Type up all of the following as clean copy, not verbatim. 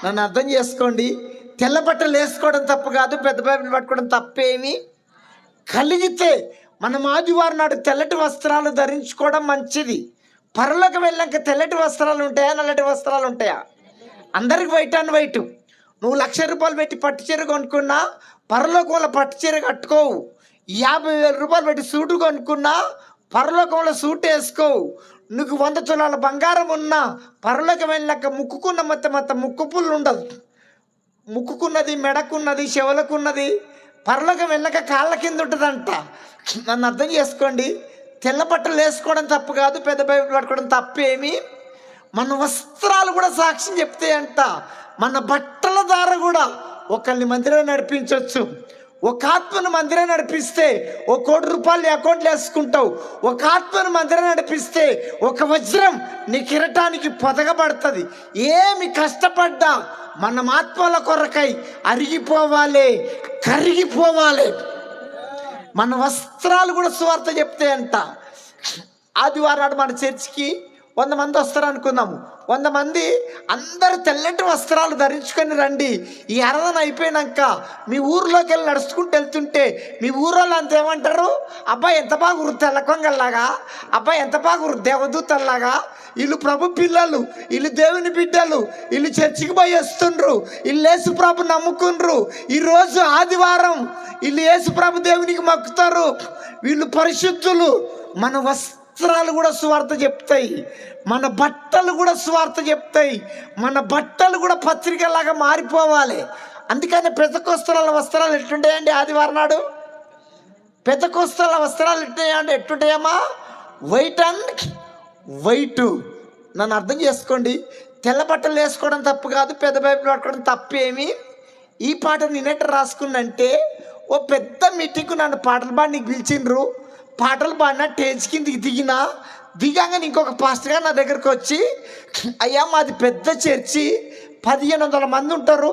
నన్ను అర్థం చేసుకోండి. తెల్ల బట్టలు వేసుకోవడం తప్పు కాదు, పెద్ద బైబిల్ పట్టుకోవడం తప్పేమి కలిగితే మనం ఆదివారం నాడు తెల్లటి వస్త్రాలు ధరించుకోవడం మంచిది. పరలోకి వెళ్ళాక తెల్లటి వస్త్రాలు ఉంటాయా, నల్లటి వస్త్రాలు ఉంటాయా? అందరికి వైట్ అండ్ వైట్. నువ్వు ₹1,00,000 పెట్టి పట్టు చీర కొనుక్కున్నా పరలోకంలో పట్టు చీర కట్టుకోవు. 50,000 రూపాయలు పెట్టి సూటు కొనుక్కున్నా పరలోకంలో సూట్ వేసుకోవు. నీకు 100 తులాల బంగారం ఉన్నా పరలోకం వెళ్ళాక ముక్కుకున్న మొత్తం ముక్కు పుల్లు ఉండదు. ముక్కుకున్నది, మెడకున్నది, చెవులకున్నది పరలోకం వెళ్ళాక కాళ్ళ కింద ఉంటుందంట. నన్ను అర్థం చేసుకోండి. తెల్ల బట్టలు వేసుకోవడం తప్పు కాదు, పెద్ద బైబిల్ పట్టుకోవడం తప్పేమి. మన వస్త్రాలు కూడా సాక్ష్యం చెప్తాయంట. మన బట్టల ద్వారా కూడా ఒకరిని మందిరం నడిపించవచ్చు. ఒక ఆత్మను మందిరం నడిపిస్తే ₹1,00,00,000 నీ అకౌంట్లో వేసుకుంటావు. ఒక ఆత్మను మందిరం నడిపిస్తే ఒక వజ్రం నీ కిరటానికి పొదగబడుతుంది. ఏమి కష్టపడ్డా మన ఆత్మల కొరకై అరిగిపోవాలి, కరిగిపోవాలి. మన వస్త్రాలు కూడా సువార్త చెప్తాయంట. ఆదివారం నాడు మన చర్చికి 100 మంది వస్తారు అనుకుందాము. 100 మంది అందరు తెల్లటి వస్త్రాలు ధరించుకొని రండి. ఈ ఆరాధన అయిపోయినాక మీ ఊర్లోకి వెళ్ళి నడుచుకుంటూ వెళ్తుంటే మీ ఊరోళ్ళు అంత ఏమంటారు? అబ్బాయి ఎంత బాగురు తెల్ల కొంగల్లాగా, అబ్బాయి ఎంత బాగురు దేవదూతల్లాగా, వీళ్ళు ప్రభు పిల్లలు, వీళ్ళు దేవుని బిడ్డలు, వీళ్ళు చర్చికి పోయి వస్తుండ్రు, వీళ్ళు యేసు ప్రభు నమ్ముకుండ్రు, ఈరోజు ఆదివారం వీళ్ళు యేసు ప్రభు దేవునికి మొక్కుతారు, వీళ్ళు పరిశుద్ధులు. మన వస్త్రాలు కూడా సువార్త చెప్తాయి, మన బట్టలు కూడా సువార్త చెప్తాయి, మన బట్టలు కూడా పత్రికలాగా మారిపోవాలి. అందుకని పెద్దకోస్తల వస్త్రాలు ఎట్లుంటాయండి? ఆదివారం నాడు పెద్దకోస్తల వస్త్రాలు ఎట్లుంటాయమ్మా? White and white. నన్ను అర్థం చేసుకోండి. తెల్ల బట్టలు వేసుకోవడం తప్పు కాదు, పెద్ద బైబిల్ పట్టుకోవడం తప్పేమి. ఈ పాట నేనేట రాసుకున్నంటే ఓ పెద్ద మీటింగ్కు నన్ను పాటలు పాడి పిలిచిండ్రు. పాటలు పాడినా స్టేజ్ కిందికి దిగాగా ఇంకొక పాస్టర్ గారు నా దగ్గరకు వచ్చి, అయ్యా మాది పెద్ద చర్చి, 1,500 మంది ఉంటారు,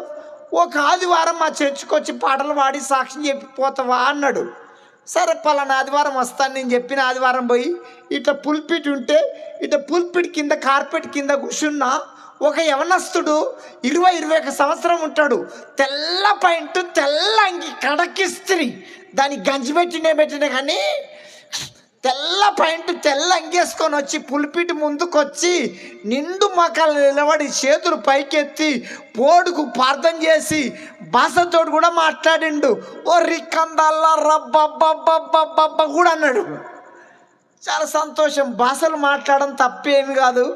ఒక ఆదివారం మా చర్చికి వచ్చి పాటలు పాడి సాక్ష్యం చెప్పిపోతావా అన్నాడు. సరే పలానా ఆదివారం వస్తాను. నేను చెప్పిన ఆదివారం పోయి ఇట్లా పుల్పిట్ ఉంటే ఇట్లా పుల్పిట్ కింద కార్పెట్ కింద కూర్చున్నా ఒక యవనస్తుడు 20-21 సంవత్సరం ఉంటాడు. తెల్ల పాయింట్, తెల్ల అంగి, కడకిస్త్రీ, దానికి గంజి పెట్టినే కానీ తెల్ల పాయింట్, తెల్ల అంగేసుకొని వచ్చి పులిపిటి ముందుకొచ్చి నిండు మొక్కలు నిలబడి చేతులు పైకెత్తి పోడుకు ప్రార్థన చేసి భాషతోడు కూడా మాట్లాడిండు. ఓ రికందల్లా రబ్బబ్బబ్బబ్బబ్బ కూడా అన్నాడు. చాలా సంతోషం. భాషలు మాట్లాడడం తప్పేమి కాదు.